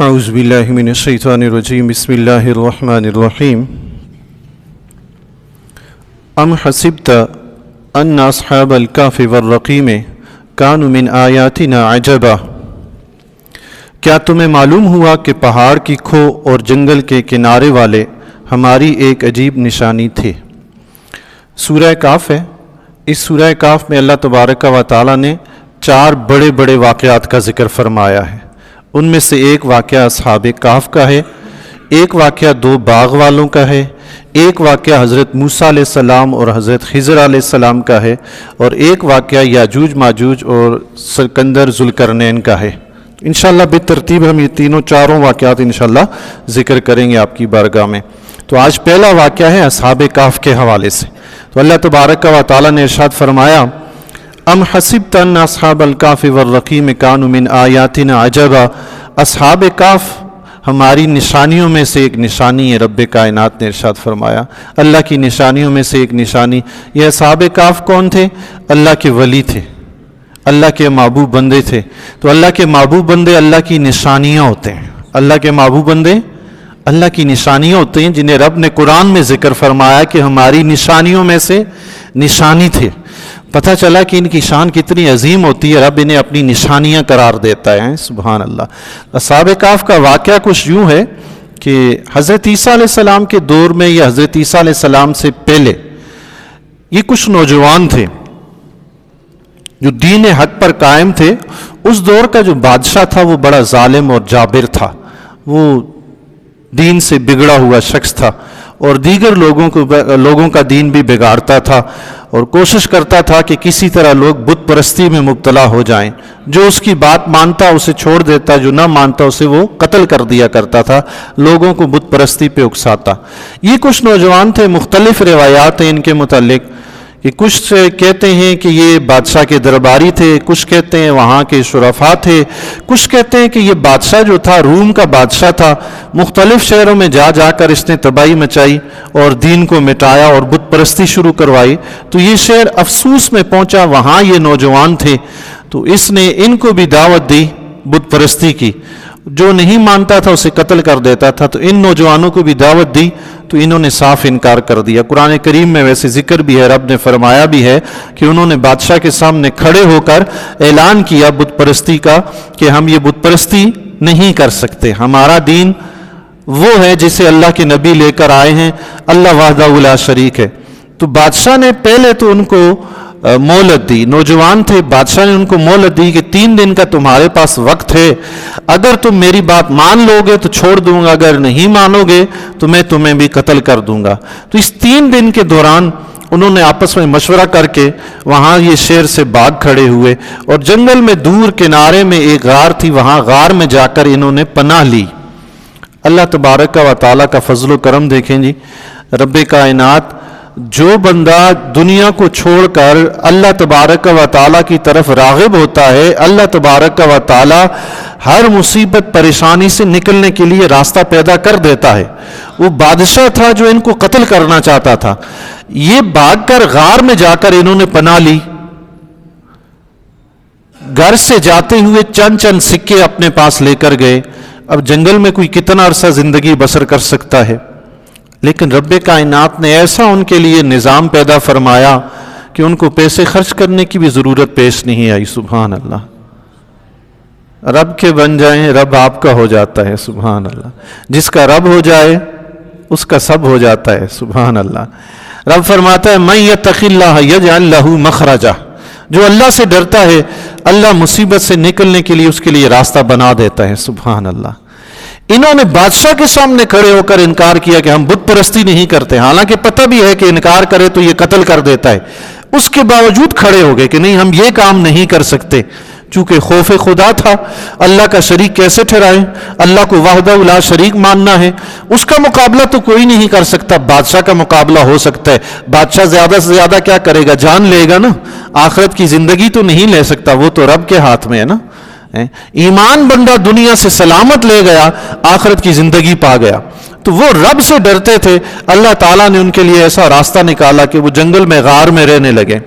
اعوذ باللہ من الشیطان الرجیم بسم اللہ الرحمن الرحیم ام حسبت ان اصحاب الکہف والرقیم کانوا من آیاتنا عجبا، کیا تمہیں معلوم ہوا کہ پہاڑ کی کھو اور جنگل کے کنارے والے ہماری ایک عجیب نشانی تھے۔ سورہ کہف ہے۔ اس سورہ کہف میں اللہ تبارک و تعالیٰ نے 4 بڑے بڑے واقعات کا ذکر فرمایا ہے۔ ان میں سے ایک واقعہ اصحاب کہف کا ہے، ایک واقعہ 2 باغ والوں کا ہے، ایک واقعہ حضرت موسیٰ علیہ السلام اور حضرت خضر علیہ السلام کا ہے، اور ایک واقعہ یاجوج ماجوج اور سکندر ذوالقرنین کا ہے۔ انشاءاللہ بالترتیب ہم یہ چاروں واقعات انشاءاللہ ذکر کریں گے آپ کی بارگاہ میں۔ تو آج پہلا واقعہ ہے اصحاب کہف کے حوالے سے۔ تو اللہ تبارک و تعالیٰ نے ارشاد فرمایا، ام حسبت ان اصحاب الکہف والرقیم کانوا من آیاتنا عجبا، اصحاب کہف ہماری نشانیوں میں سے ایک نشانی ہے۔ رب کائنات نے ارشاد فرمایا اللہ کی نشانیوں میں سے ایک نشانی۔ یہ اصحاب کہف کون تھے؟ اللہ کے ولی تھے، اللہ کے محبوب بندے تھے۔ تو اللہ کے محبوب بندے اللہ کی نشانیاں ہوتے ہیں۔ اللہ کے محبوب بندے اللہ کی نشانیاں ہوتے ہیں، جنہیں رب نے قرآن میں ذکر فرمایا کہ ہماری نشانیوں میں سے نشانی تھے۔ پتہ چلا کہ ان کی شان کتنی عظیم ہوتی ہے، رب انہیں اپنی نشانیاں قرار دیتا ہے۔ سبحان اللہ۔ اصحاب کہف کا واقعہ کچھ یوں ہے کہ حضرت عیسیٰ علیہ السلام کے دور میں یا حضرت عیسیٰ علیہ السلام سے پہلے یہ کچھ نوجوان تھے جو دین حق پر قائم تھے۔ اس دور کا جو بادشاہ تھا وہ بڑا ظالم اور جابر تھا، وہ دین سے بگڑا ہوا شخص تھا اور دیگر لوگوں کا دین بھی بگاڑتا تھا اور کوشش کرتا تھا کہ کسی طرح لوگ بت پرستی میں مبتلا ہو جائیں۔ جو اس کی بات مانتا اسے چھوڑ دیتا، جو نہ مانتا اسے وہ قتل کر دیا کرتا تھا، لوگوں کو بت پرستی پہ اکساتا۔ یہ کچھ نوجوان تھے، مختلف روایات ہیں ان کے متعلق کہ کچھ کہتے ہیں کہ یہ بادشاہ کے درباری تھے، کچھ کہتے ہیں وہاں کے شرفاء تھے، کچھ کہتے ہیں کہ یہ بادشاہ جو تھا روم کا بادشاہ تھا، مختلف شہروں میں جا جا کر اس نے تباہی مچائی اور دین کو مٹایا اور بت پرستی شروع کروائی۔ تو یہ شہر افسوس میں پہنچا، وہاں یہ نوجوان تھے، تو اس نے ان کو بھی دعوت دی بت پرستی کی۔ جو نہیں مانتا تھا اسے قتل کر دیتا تھا، تو ان نوجوانوں کو بھی دعوت دی تو انہوں نے صاف انکار کر دیا۔ قرآن کریم میں ویسے ذکر بھی ہے، رب نے فرمایا بھی ہے کہ انہوں نے بادشاہ کے سامنے کھڑے ہو کر اعلان کیا بت پرستی کا کہ ہم یہ بت پرستی نہیں کر سکتے، ہمارا دین وہ ہے جسے اللہ کے نبی لے کر آئے ہیں، اللہ وحدہ لا شریک ہے۔ تو بادشاہ نے پہلے تو ان کو مہلت دی، نوجوان تھے، بادشاہ نے ان کو مہلت دی کہ 3 دن کا تمہارے پاس وقت ہے، اگر تم میری بات مان لو گے تو چھوڑ دوں گا، اگر نہیں مانو گے تو میں تمہیں بھی قتل کر دوں گا۔ تو اس 3 دن کے دوران انہوں نے آپس میں مشورہ کر کے وہاں یہ شہر سے باغ کھڑے ہوئے اور جنگل میں دور کنارے میں ایک غار تھی، وہاں غار میں جا کر انہوں نے پناہ لی۔ اللہ تبارک و تعالیٰ کا فضل و کرم دیکھیں جی، رب کائنات جو بندہ دنیا کو چھوڑ کر اللہ تبارک و تعالیٰ کی طرف راغب ہوتا ہے، اللہ تبارک و تعالیٰ ہر مصیبت پریشانی سے نکلنے کے لیے راستہ پیدا کر دیتا ہے۔ وہ بادشاہ تھا جو ان کو قتل کرنا چاہتا تھا، یہ بھاگ کر غار میں جا کر انہوں نے پناہ لی۔ گھر سے جاتے ہوئے چند سکے اپنے پاس لے کر گئے۔ اب جنگل میں کوئی کتنا عرصہ زندگی بسر کر سکتا ہے، لیکن رب کائنات نے ایسا ان کے لیے نظام پیدا فرمایا کہ ان کو پیسے خرچ کرنے کی بھی ضرورت پیش نہیں آئی۔ سبحان اللہ۔ رب کے بن جائیں، رب آپ کا ہو جاتا ہے۔ سبحان اللہ۔ جس کا رب ہو جائے اس کا سب ہو جاتا ہے۔ سبحان اللہ۔ رب فرماتا ہے من یتق اللہ یجعل لہ مخرجا، جو اللہ سے ڈرتا ہے اللہ مصیبت سے نکلنے کے لیے اس کے لیے راستہ بنا دیتا ہے۔ سبحان اللہ۔ انہوں نے بادشاہ کے سامنے کھڑے ہو کر انکار کیا کہ ہم بت پرستی نہیں کرتے، حالانکہ پتہ بھی ہے کہ انکار کرے تو یہ قتل کر دیتا ہے، اس کے باوجود کھڑے ہو گئے کہ نہیں ہم یہ کام نہیں کر سکتے۔ چونکہ خوف خدا تھا، اللہ کا شریک کیسے ٹھہرائیں، اللہ کو وحدہ لا شریک ماننا ہے، اس کا مقابلہ تو کوئی نہیں کر سکتا، بادشاہ کا مقابلہ ہو سکتا ہے۔ بادشاہ زیادہ سے زیادہ کیا کرے گا، جان لے گا نا، آخرت کی زندگی تو نہیں لے سکتا، وہ تو رب کے ہاتھ میں ہے نا۔ ایمان بندہ دنیا سے سلامت لے گیا، آخرت کی زندگی پا گیا۔ تو وہ رب سے ڈرتے تھے، اللہ تعالیٰ نے ان کے لیے ایسا راستہ نکالا کہ وہ جنگل میں غار میں رہنے لگے۔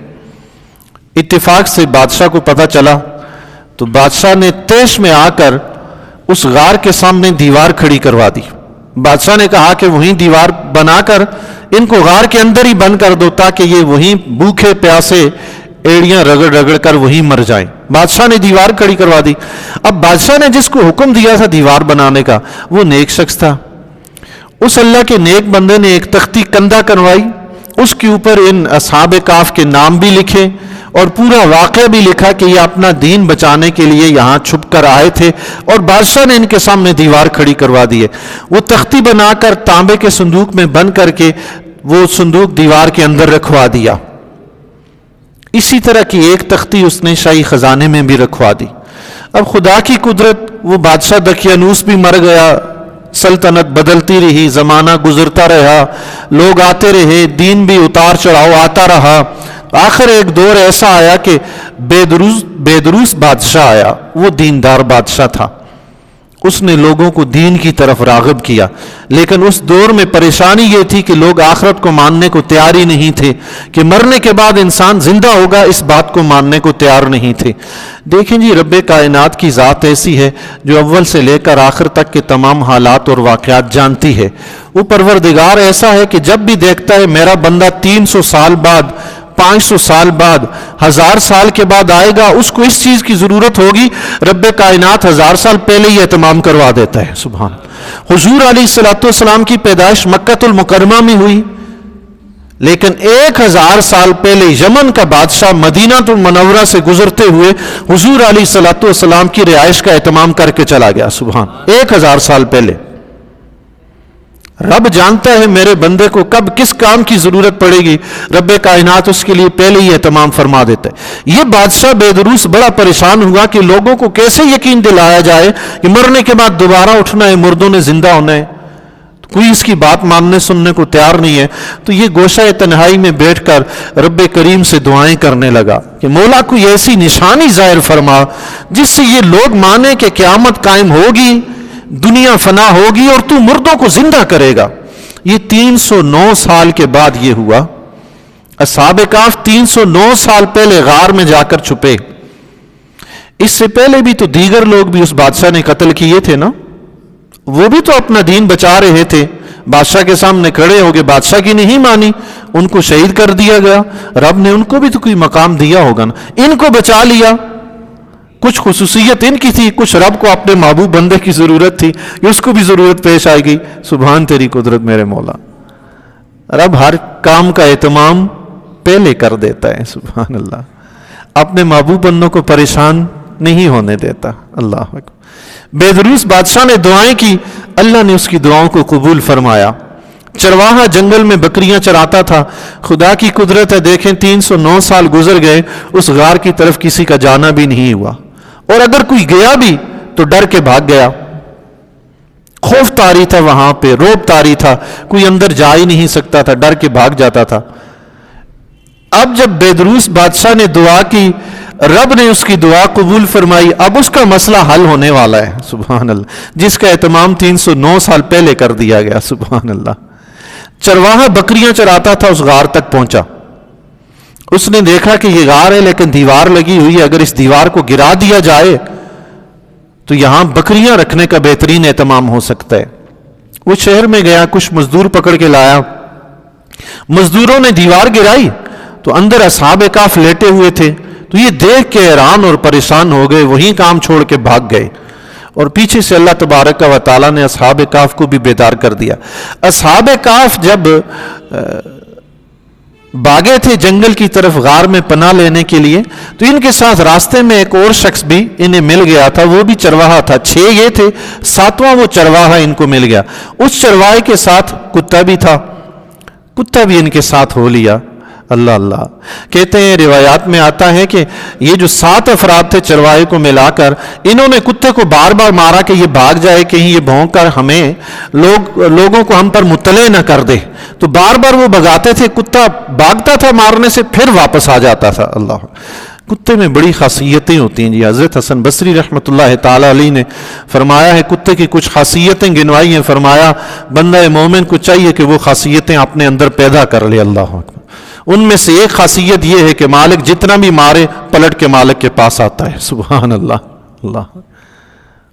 اتفاق سے بادشاہ کو پتہ چلا تو بادشاہ نے طیش میں آ کر اس غار کے سامنے دیوار کھڑی کروا دی. بادشاہ نے کہا کہ وہیں دیوار بنا کر ان کو غار کے اندر ہی بند کر دو تاکہ یہ وہیں بھوکے پیاسے ایڑیاں رگڑ رگڑ کر وہیں مر جائیں. بادشاہ نے دیوار کھڑی کروا دی. اب بادشاہ نے جس کو حکم دیا تھا دیوار بنانے کا وہ نیک شخص تھا. اس اللہ کے نیک بندے نے ایک تختی کندہ کروائی, اس کے اوپر ان اصحاب کہف کے نام بھی لکھے اور پورا واقعہ بھی لکھا کہ یہ اپنا دین بچانے کے لیے یہاں چھپ کر آئے تھے, اور بادشاہ نے ان کے سامنے دیوار کھڑی کروا دی ہے. وہ تختی بنا کر تانبے کے صندوق میں بند کر کے وہ صندوق دیوار کے اندر رکھوا دیا. اسی طرح کی ایک تختی اس نے شاہی خزانے میں بھی رکھوا دی. اب خدا کی قدرت, وہ بادشاہ دقیانوس بھی مر گیا, سلطنت بدلتی رہی, زمانہ گزرتا رہا, لوگ آتے رہے, دین بھی اتار چڑھاؤ آتا رہا. آخر ایک دور ایسا آیا کہ بیدروس بادشاہ آیا. وہ دیندار بادشاہ تھا, اس نے لوگوں کو دین کی طرف راغب کیا, لیکن اس دور میں پریشانی یہ تھی کہ لوگ آخرت کو ماننے کو تیار ہی نہیں تھے, کہ مرنے کے بعد انسان زندہ ہوگا اس بات کو ماننے کو تیار نہیں تھے. دیکھیں جی, رب کائنات کی ذات ایسی ہے جو اول سے لے کر آخر تک کے تمام حالات اور واقعات جانتی ہے. وہ پروردگار ایسا ہے کہ جب بھی دیکھتا ہے میرا بندہ 300 سال بعد, 500 سال بعد, 1000 سال کے بعد آئے گا, اس کو اس چیز کی ضرورت ہوگی, رب کائنات 1000 سال پہلے ہی اہتمام کروا دیتا ہے. سبحان. حضور علیہ السلام کی پیدائش مکہ المکرمہ میں ہوئی, لیکن 1000 سال پہلے یمن کا بادشاہ مدینہ المنورہ سے گزرتے ہوئے حضور علیہ السلام کی رہائش کا اہتمام کر کے چلا گیا. سبحان. 1000 سال پہلے. رب جانتا ہے میرے بندے کو کب کس کام کی ضرورت پڑے گی, رب کائنات اس کے لیے پہلے ہی اہتمام فرما دیتا ہے. یہ بادشاہ بیدروس بڑا پریشان ہوا کہ لوگوں کو کیسے یقین دلایا جائے کہ مرنے کے بعد دوبارہ اٹھنا ہے, مردوں نے زندہ ہونا ہے. کوئی اس کی بات ماننے سننے کو تیار نہیں ہے. تو یہ گوشہ تنہائی میں بیٹھ کر رب کریم سے دعائیں کرنے لگا کہ مولا کوئی ایسی نشانی ظاہر فرما جس سے یہ لوگ مانے کہ قیامت قائم ہوگی, دنیا فنا ہوگی اور تو مردوں کو زندہ کرے گا. یہ 309 سال کے بعد یہ ہوا. اصحاب کہف 309 سال پہلے غار میں جا کر چھپے. اس سے پہلے بھی تو دیگر لوگ بھی اس بادشاہ نے قتل کیے تھے نا, وہ بھی تو اپنا دین بچا رہے تھے. بادشاہ کے سامنے کھڑے ہو کے بادشاہ کی نہیں مانی, ان کو شہید کر دیا گیا. رب نے ان کو بھی تو کوئی مقام دیا ہوگا نا, ان کو بچا لیا. کچھ خصوصیت ان کی تھی, کچھ رب کو اپنے محبوب بندے کی ضرورت تھی, اس کو بھی ضرورت پیش آئے گی. سبحان تیری قدرت میرے مولا. رب ہر کام کا اہتمام پہلے کر دیتا ہے. سبحان اللہ. اپنے محبوب بندوں کو پریشان نہیں ہونے دیتا. اللہ اکبر. بیدروس بادشاہ نے دعائیں کی, اللہ نے اس کی دعاؤں کو قبول فرمایا. چرواہا جنگل میں بکریاں چراتا تھا. خدا کی قدرت ہے, دیکھیں 309 سال گزر گئے, اس غار کی طرف کسی کا جانا بھی نہیں ہوا, اور اگر کوئی گیا بھی تو ڈر کے بھاگ گیا. خوف طاری تھا وہاں پہ, روب طاری تھا, کوئی اندر جا ہی نہیں سکتا تھا, ڈر کے بھاگ جاتا تھا. اب جب بیدروس بادشاہ نے دعا کی, رب نے اس کی دعا قبول فرمائی. اب اس کا مسئلہ حل ہونے والا ہے. سبحان اللہ. جس کا اہتمام 309 سال پہلے کر دیا گیا. سبحان اللہ. چرواہا بکریاں چراتا تھا, اس غار تک پہنچا. اس نے دیکھا کہ یہ غار ہے لیکن دیوار لگی ہوئی ہے, اگر اس دیوار کو گرا دیا جائے تو یہاں بکریاں رکھنے کا بہترین اہتمام ہو سکتا ہے. وہ شہر میں گیا, کچھ مزدور پکڑ کے لایا. مزدوروں نے دیوار گرائی تو اندر اصحاب کہف لیٹے ہوئے تھے. تو یہ دیکھ کے حیران اور پریشان ہو گئے, وہیں کام چھوڑ کے بھاگ گئے. اور پیچھے سے اللہ تبارک و تعالیٰ نے اصحاب کہف کو بھی بیدار کر دیا. اصحاب کہف جب بھاگے تھے جنگل کی طرف غار میں پناہ لینے کے لیے, تو ان کے ساتھ راستے میں ایک اور شخص بھی انہیں مل گیا تھا. وہ بھی چرواہا تھا. 6 یہ تھے, 7واں وہ چرواہا ان کو مل گیا. اس چرواہے کے ساتھ کتا بھی تھا, کتا بھی ان کے ساتھ ہو لیا. اللہ اللہ. کہتے ہیں روایات میں آتا ہے کہ یہ جو 7 افراد تھے چرواہے کو ملا کر, انہوں نے کتے کو بار بار مارا کہ یہ بھاگ جائے, کہیں یہ بھونک کر ہمیں لوگوں کو ہم پر مطلع نہ کر دے. تو بار بار وہ بھگاتے تھے, کتا بھاگتا تھا مارنے سے, پھر واپس آ جاتا تھا. اللہ. کتے میں بڑی خاصیتیں ہوتی ہیں جی. حضرت حسن بصری رحمۃ اللہ تعالی علیہ نے فرمایا ہے, کتے کی کچھ خاصیتیں گنوائی ہیں. فرمایا بندہ مومن کو چاہیے کہ وہ خاصیتیں اپنے اندر پیدا کر لے. اللہ اکبر. ان میں سے ایک خاصیت یہ ہے کہ مالک جتنا بھی مارے پلٹ کے مالک کے پاس آتا ہے. سبحان اللہ. اللہ.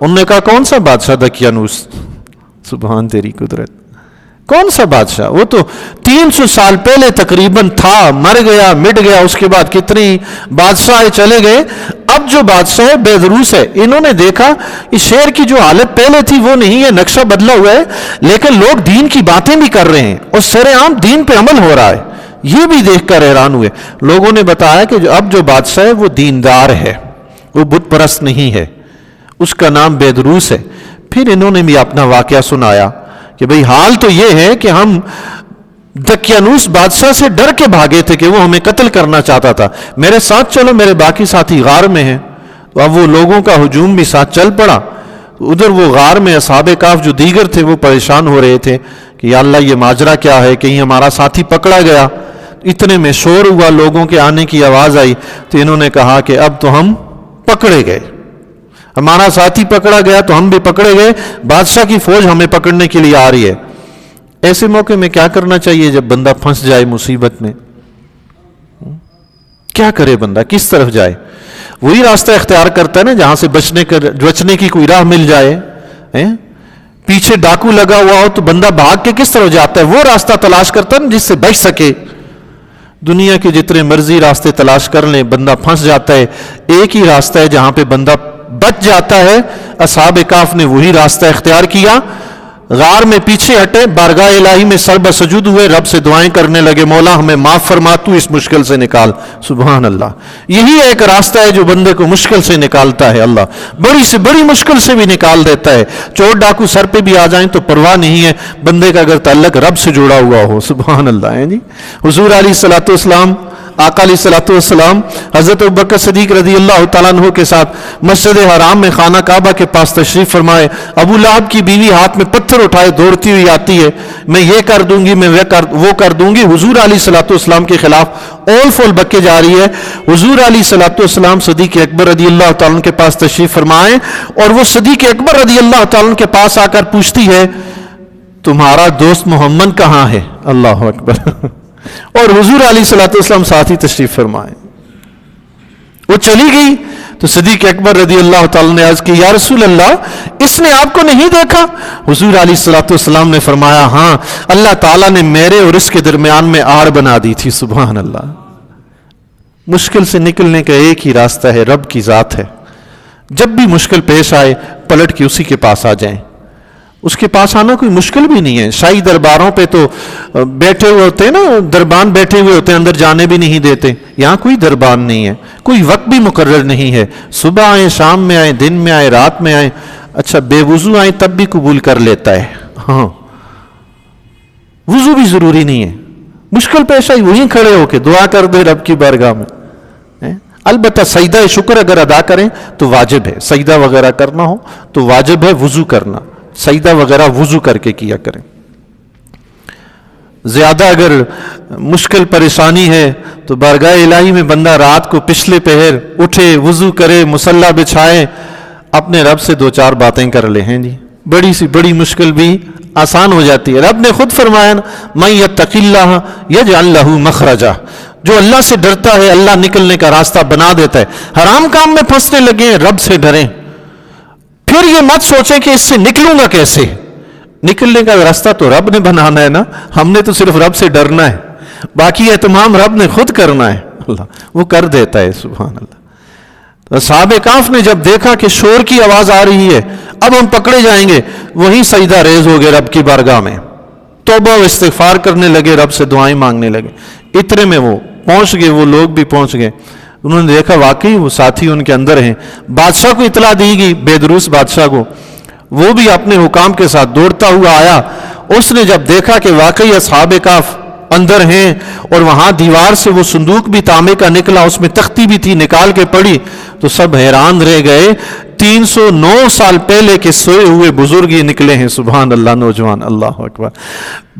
انہوں نے کہا کون سا بادشاہ دقیانوس؟ سبحان تیری قدرت، کون سا بادشاہ؟ وہ تو 300 سال پہلے تقریباً تھا، مر گیا، مٹ گیا، اس کے بعد کتنی بادشاہ چلے گئے، اب جو بادشاہ بیدروس ہے، انہوں نے دیکھا اس شہر کی جو حالت پہلے تھی وہ نہیں ہے، نقشہ بدلا ہوا ہے، لیکن لوگ دین کی باتیں بھی کر رہے ہیں اور سر عام دین پہ عمل ہو رہا ہے، یہ بھی دیکھ کر حیران ہوئے۔ لوگوں نے بتایا کہ اب جو بادشاہ ہے وہ دیندار ہے، وہ بت پرست نہیں ہے، اس کا نام بیدروس ہے۔ پھر انہوں نے بھی اپنا واقعہ سنایا کہ بھئی حال تو یہ ہے کہ ہم دقیانوس بادشاہ سے ڈر کے بھاگے تھے کہ وہ ہمیں قتل کرنا چاہتا تھا، میرے ساتھ چلو، میرے باقی ساتھی غار میں ہیں۔ تو اب وہ لوگوں کا ہجوم بھی ساتھ چل پڑا، ادھر وہ غار میں اصحاب کہف جو دیگر تھے وہ پریشان ہو رہے تھے کہ یا اللہ یہ ماجرا کیا ہے، کہیں ہمارا ساتھی پکڑا گیا۔ اتنے میں شور ہوا، لوگوں کے آنے کی آواز آئی، تو انہوں نے کہا کہ اب تو ہم پکڑے گئے، ہمارا ساتھی پکڑا گیا تو ہم بھی پکڑے گئے، بادشاہ کی فوج ہمیں پکڑنے کے لیے آ رہی ہے۔ ایسے موقع میں کیا کرنا چاہیے جب بندہ پھنس جائے مصیبت میں؟ کیا کرے بندہ، کس طرف جائے؟ وہی راستہ اختیار کرتا ہے نا جہاں سے بچنے کی کوئی راہ مل جائے۔ پیچھے ڈاکو لگا ہوا ہو تو بندہ بھاگ کے کس طرف جاتا ہے؟ وہ راستہ تلاش کرتا ہے نا جس سے بچ سکے۔ دنیا کے جتنے مرضی راستے تلاش کر لیں، بندہ پھنس جاتا ہے، ایک ہی راستہ ہے جہاں پہ بندہ بچ جاتا ہے۔ اصحاب کہف نے وہی راستہ اختیار کیا، غار میں پیچھے ہٹے، بارگاہ الہی میں سر بسجود ہوئے، رب سے دعائیں کرنے لگے، مولا ہمیں معاف فرما، تو اس مشکل سے نکال۔ سبحان اللہ، یہی ایک راستہ ہے جو بندے کو مشکل سے نکالتا ہے، اللہ بڑی سے بڑی مشکل سے بھی نکال دیتا ہے۔ چور ڈاکو سر پہ بھی آ جائیں تو پرواہ نہیں ہے بندے کا اگر تعلق رب سے جڑا ہوا ہو۔ سبحان اللہ ہے جی۔ حضور علیہ الصلوۃ والسلام، آقا علیہ الصلوۃ والسلام حضرت ابوبکر صدیق رضی اللہ تعالیٰ عنہ کے ساتھ مسجد حرام میں خانہ کعبہ کے پاس تشریف فرمائے، ابو لہب کی بیوی ہاتھ میں پتھر اٹھائے دوڑتی ہوئی آتی ہے، میں یہ کر دوں گی، میں وہ کر دوں گی۔ حضور علیہ الصلوۃ والسلام کے خلاف اول فول بکے جا رہی ہے۔ حضور علیہ الصلوۃ والسلام صدیق اکبر رضی اللہ تعالیٰ عنہ کے پاس تشریف فرمائے، اور وہ صدیق اکبر رضی اللہ تعالیٰ عنہ کے پاس آ کر پوچھتی ہے تمہارا دوست محمد کہاں ہے؟ اللہ اکبر۔ اور حضور علیہ الصلوۃ والسلام ساتھ ہی تشریف فرمائے۔ وہ چلی گئی تو صدیق اکبر رضی اللہ تعالیٰ نے عرض کی یا رسول اللہ اس نے آپ کو نہیں دیکھا؟ حضور علیہ الصلوۃ والسلام نے فرمایا ہاں، اللہ تعالیٰ نے میرے اور اس کے درمیان میں آڑ بنا دی تھی۔ سبحان اللہ۔ مشکل سے نکلنے کا ایک ہی راستہ ہے، رب کی ذات ہے۔ جب بھی مشکل پیش آئے پلٹ کے اسی کے پاس آ جائیں، اس کے پاس آنا کوئی مشکل بھی نہیں ہے۔ شاہی درباروں پہ تو بیٹھے ہوئے ہوتے ہیں نا، دربان بیٹھے ہوئے ہوتے ہیں، اندر جانے بھی نہیں دیتے۔ یہاں کوئی دربان نہیں ہے، کوئی وقت بھی مقرر نہیں ہے، صبح آئیں، شام میں آئیں، دن میں آئیں، رات میں آئیں۔ اچھا بے وضو آئیں تب بھی قبول کر لیتا ہے، ہاں وضو بھی ضروری نہیں ہے۔ مشکل پیش آئی وہیں کھڑے ہو کے دعا کر دے رب کی بارگاہ میں۔ البتہ سجدہ شکر اگر ادا کریں تو واجب ہے، سجدہ وغیرہ کرنا ہو تو واجب ہے وضو کرنا، سجدہ وغیرہ وضو کر کے کیا کریں۔ زیادہ اگر مشکل پریشانی ہے تو بارگاہ الہی میں بندہ رات کو پچھلے پہر اٹھے، وضو کرے، مصلی بچھائے، اپنے رب سے دو چار باتیں کر لے، ہیں جی بڑی سی بڑی مشکل بھی آسان ہو جاتی ہے۔ رب نے خود فرمایا مَن یتق اللہ یجعل لہ مخرجا، جو اللہ سے ڈرتا ہے اللہ نکلنے کا راستہ بنا دیتا ہے۔ حرام کام میں پھنسنے لگے ہیں، رب سے ڈریں، پھر یہ مت سوچیں کہ اس سے نکلوں گا کیسے۔ نکلنے کا راستہ تو رب نے بنانا ہے نا، ہم نے تو صرف رب سے ڈرنا ہے، باقی اہتمام رب نے خود کرنا ہے، اللہ وہ کر دیتا ہے۔ سبحان اللہ۔ اصحاب کہف نے جب دیکھا کہ شور کی آواز آ رہی ہے، اب ہم پکڑے جائیں گے، وہیں سجدہ ریز ہو گئے رب کی بارگاہ میں، توبہ و استغفار کرنے لگے، رب سے دعائیں مانگنے لگے۔ اتنے میں وہ پہنچ گئے، وہ لوگ بھی پہنچ گئے، انہوں نے دیکھا واقعی وہ ساتھی ان کے اندر ہیں۔ بادشاہ کو اطلاع دی گئی، بیدروس بادشاہ کو، وہ بھی اپنے حکام کے ساتھ دوڑتا ہوا آیا۔ اس نے جب دیکھا کہ واقعی اصحاب کہف اندر ہیں اور وہاں دیوار سے وہ صندوق بھی تانبے کا نکلا، اس میں تختی بھی تھی، نکال کے پڑھی تو سب حیران رہ گئے۔ 309 سال پہلے کے سوئے ہوئے بزرگ یہ نکلے ہیں، سبحان اللہ، نوجوان، اللہ اکبر۔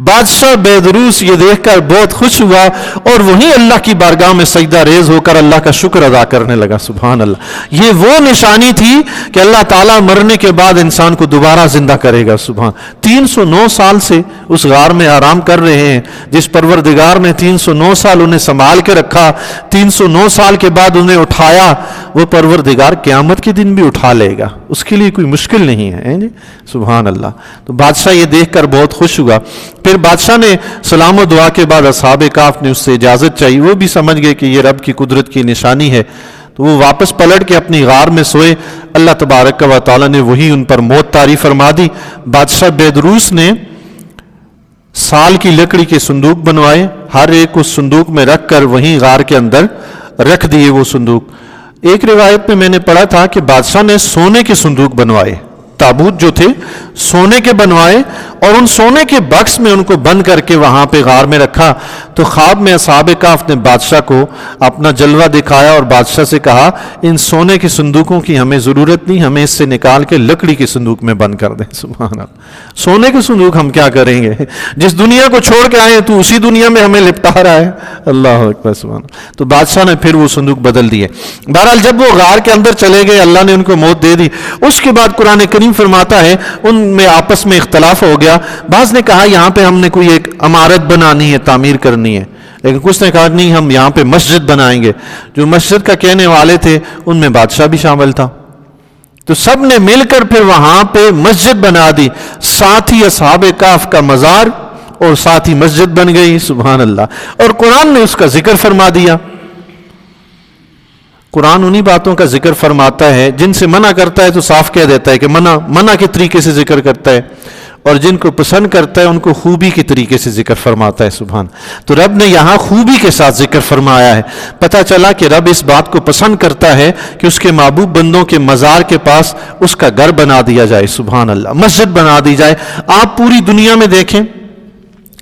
بادشاہ بیدروس یہ دیکھ کر بہت خوش ہوا اور وہیں اللہ کی بارگاہ میں سجدہ ریز ہو کر اللہ کا شکر ادا کرنے لگا، سبحان اللہ۔ یہ وہ نشانی تھی کہ اللہ تعالیٰ مرنے کے بعد انسان کو دوبارہ زندہ کرے گا، سبحان۔ 309 سال سے اس غار میں آرام کر رہے ہیں، جس پروردگار نے 309 سال انہیں سنبھال کے رکھا، 309 سال کے بعد انہیں اٹھایا، وہ پروردگار قیامت کے دن بھی اٹھا لے گا، اس کے لیے کوئی مشکل نہیں ہے جی، سبحان اللہ۔ تو بادشاہ یہ دیکھ کر بہت خوش ہوا۔ پھر بادشاہ نے سلام و دعا کے بعد اصحاب کہف نے اس سے اجازت چاہی، وہ بھی سمجھ گئے کہ یہ رب کی قدرت کی نشانی ہے، تو وہ واپس پلٹ کے اپنی غار میں سوئے۔ اللہ تبارک و تعالیٰ نے وہی ان پر موت طاری فرما دی۔ بادشاہ بیدروس نے سال کی لکڑی کے صندوق بنوائے، ہر ایک اس صندوق میں رکھ کر وہیں غار کے اندر رکھ دیے وہ صندوق۔ ایک روایت میں میں نے پڑھا تھا کہ بادشاہ نے سونے کے صندوق بنوائے، تابوت جو تھے سونے کے بنوائے، اور ان سونے کے بکس میں ان کو بند کر کے وہاں پہ غار میں رکھا۔ تو خواب میں اصحاب کہف نے بادشاہ کو اپنا جلوہ دکھایا اور بادشاہ سے کہا ان سونے کے صندوقوں کی ہمیں ضرورت نہیں، ہمیں اس سے نکال کے لکڑی کے صندوق میں بند کر دیں۔ سبحان اللہ، سونے کے صندوق ہم کیا کریں گے، جس دنیا کو چھوڑ کے آئے تو اسی دنیا میں ہمیں لپٹا رہا ہے۔ اللہ اکبر، سبحان اللہ۔ تو بادشاہ نے پھر وہ صندوق بدل دیے۔ بہرحال جب وہ غار کے اندر چلے گئے، اللہ نے ان کو موت دے دی۔ اس کے بعد قرآن کریم فرماتا ہے ان میں آپس میں اختلاف ہو گیا۔ بعض نے کہا یہاں پہ ہم نے کوئی ایک عمارت بنانی ہے، تعمیر کرنی ہے، لیکن کچھ نے کہا نہیں ہم یہاں پہ مسجد بنائیں گے۔ جو مسجد کا کہنے والے تھے ان میں بادشاہ بھی شامل تھا، تو سب نے مل کر پھر وہاں پہ مسجد بنا دی، ساتھ ہی اصحاب کہف کا مزار اور ساتھ ہی مسجد بن گئی۔ سبحان اللہ۔ اور قرآن نے اس کا ذکر فرما دیا۔ قرآن انہی باتوں کا ذکر فرماتا ہے جن سے منع کرتا ہے تو صاف کہہ دیتا ہے کہ منع کے طریقے سے ذکر کرتا ہے، اور جن کو پسند کرتا ہے ان کو خوبی کے طریقے سے ذکر فرماتا ہے۔ سبحان۔ تو رب نے یہاں خوبی کے ساتھ ذکر فرمایا ہے۔ پتہ چلا کہ رب اس بات کو پسند کرتا ہے کہ اس کے محبوب بندوں کے مزار کے پاس اس کا گھر بنا دیا جائے، سبحان اللہ، مسجد بنا دی جائے۔ آپ پوری دنیا میں دیکھیں،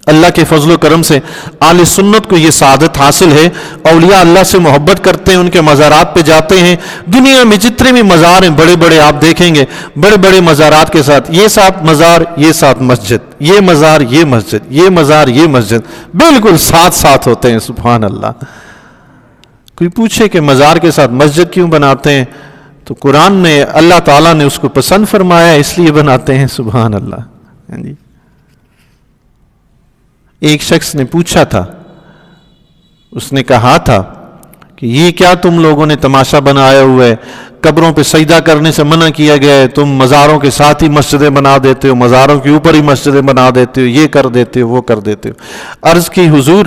اللہ کے فضل و کرم سے اہل سنت کو یہ سعادت حاصل ہے، اولیاء اللہ سے محبت کرتے ہیں، ان کے مزارات پہ جاتے ہیں۔ دنیا میں جتنے بھی مزار ہیں بڑے بڑے آپ دیکھیں گے، بڑے بڑے مزارات کے ساتھ یہ ساتھ مزار، یہ ساتھ مسجد، یہ مزار، یہ مسجد، یہ مزار، یہ مسجد، بالکل ساتھ ساتھ ہوتے ہیں۔ سبحان اللہ۔ کوئی پوچھے کہ مزار کے ساتھ مسجد کیوں بناتے ہیں، تو قرآن نے اللہ تعالیٰ نے اس کو پسند فرمایا اس لیے بناتے ہیں۔ سبحان اللہ۔ ایک شخص نے پوچھا تھا، اس نے کہا تھا کہ یہ کیا تم لوگوں نے تماشا بنایا ہوا ہے، قبروں پہ سجدہ کرنے سے منع کیا گیا ہے، تم مزاروں کے ساتھ ہی مسجدیں بنا دیتے ہو، مزاروں کے اوپر ہی مسجدیں بنا دیتے ہو، یہ کر دیتے ہو، وہ کر دیتے ہو۔ عرض کی حضور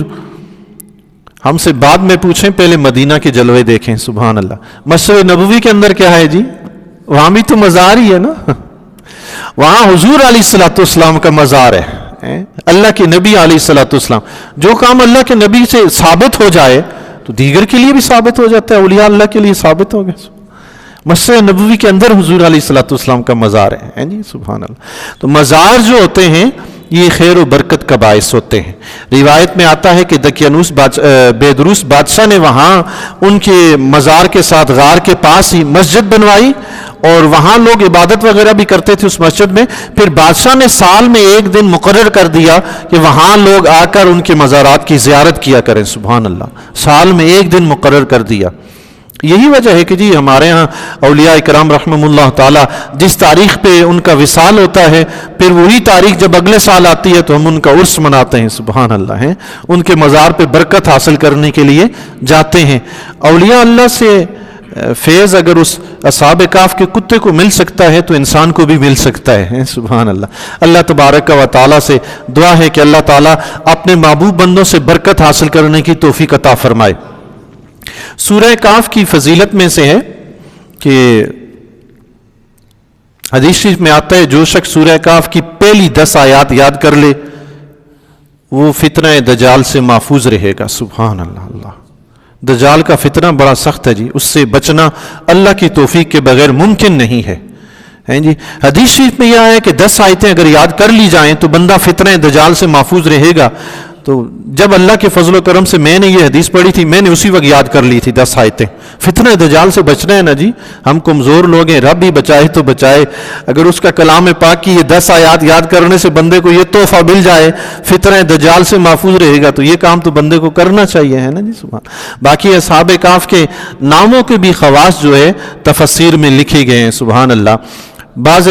ہم سے بعد میں پوچھیں، پہلے مدینہ کے جلوے دیکھیں۔ سبحان اللہ۔ مسجد نبوی کے اندر کیا ہے جی، وہاں بھی تو مزار ہی ہے نا، وہاں حضور علیہ الصلوۃ والسلام کا مزار ہے، اللہ کے نبی علیہ الصلوۃ والسلام۔ جو کام اللہ کے نبی سے ثابت ہو جائے تو دیگر کے لیے بھی ثابت ہو جاتا ہے، اولیاء اللہ کے لیے ثابت ہو گیا۔ مسجد نبوی کے اندر حضور علیہ الصلوۃ والسلام کا مزار ہے جی، سبحان اللہ۔ تو مزار جو ہوتے ہیں یہ خیر و برکت کا باعث ہوتے ہیں۔ روایت میں آتا ہے کہ دقیانوس بیدروس بادشاہ نے وہاں ان کے مزار کے ساتھ غار کے پاس ہی مسجد بنوائی، اور وہاں لوگ عبادت وغیرہ بھی کرتے تھے اس مسجد میں۔ پھر بادشاہ نے سال میں ایک دن مقرر کر دیا کہ وہاں لوگ آ کر ان کے مزارات کی زیارت کیا کریں۔ سبحان اللہ، سال میں ایک دن مقرر کر دیا۔ یہی وجہ ہے کہ جی ہمارے ہاں اولیاء کرام رحمہم اللہ تعالیٰ جس تاریخ پہ ان کا وصال ہوتا ہے، پھر وہی تاریخ جب اگلے سال آتی ہے تو ہم ان کا عرس مناتے ہیں۔ سبحان اللہ ہیں، ان کے مزار پہ برکت حاصل کرنے کے لیے جاتے ہیں۔ اولیاء اللہ سے فیض اگر اس اصحاب کہف کے کتے کو مل سکتا ہے تو انسان کو بھی مل سکتا ہے۔ سبحان اللہ۔ اللہ تبارک و تعالیٰ سے دعا ہے کہ اللہ تعالیٰ اپنے محبوب بندوں سے برکت حاصل کرنے کی توفیق عطا فرمائے۔ سورہ کہف کی فضیلت میں سے ہے کہ حدیث شریف میں آتا ہے جو شخص سورہ کہف کی پہلی 10 آیات یاد کر لے وہ فتنہ دجال سے محفوظ رہے گا۔ سبحان اللہ۔ اللہ، دجال کا فتنہ بڑا سخت ہے جی، اس سے بچنا اللہ کی توفیق کے بغیر ممکن نہیں ہے جی۔ حدیث شریف میں یہ آیا ہے کہ 10 آیتیں اگر یاد کر لی جائیں تو بندہ فتنہ دجال سے محفوظ رہے گا۔ تو جب اللہ کے فضل و کرم سے میں نے یہ حدیث پڑھی تھی، میں نے اسی وقت یاد کر لی تھی 10 آیتیں۔ فتنہ دجال سے بچنا ہے نا جی، ہم کمزور لوگ ہیں، رب ہی بچائے تو بچائے۔ اگر اس کا کلام پاک کی یہ 10 آیات یاد کرنے سے بندے کو یہ تحفہ مل جائے فتنہ دجال سے محفوظ رہے گا تو یہ کام تو بندے کو کرنا چاہیے، ہے نا جی۔ سبحان۔ باقی اصحاب کہف کے ناموں کے بھی خواص جو ہے تفسیر میں لکھے گئے ہیں۔ سبحان اللہ۔ بعض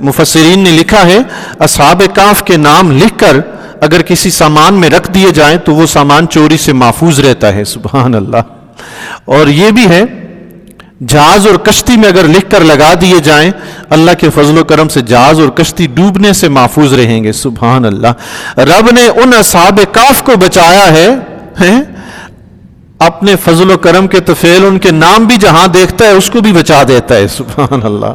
مفسرین نے لکھا ہے اصحاب کہف کے نام لکھ کر اگر کسی سامان میں رکھ دیے جائیں تو وہ سامان چوری سے محفوظ رہتا ہے۔ سبحان اللہ۔ اور یہ بھی ہے جہاز اور کشتی میں اگر لکھ کر لگا دیے جائیں، اللہ کے فضل و کرم سے جہاز اور کشتی ڈوبنے سے محفوظ رہیں گے۔ سبحان اللہ، رب نے ان اصحاب کہف کو بچایا ہے اپنے فضل و کرم کے طفیل، ان کے نام بھی جہاں دیکھتا ہے اس کو بھی بچا دیتا ہے۔ سبحان اللہ،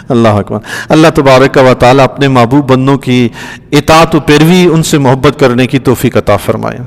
اللہ اکبر۔ اللہ تبارک و تعالیٰ اپنے محبوب بندوں کی اطاعت و پیروی، ان سے محبت کرنے کی توفیق عطا فرمائے۔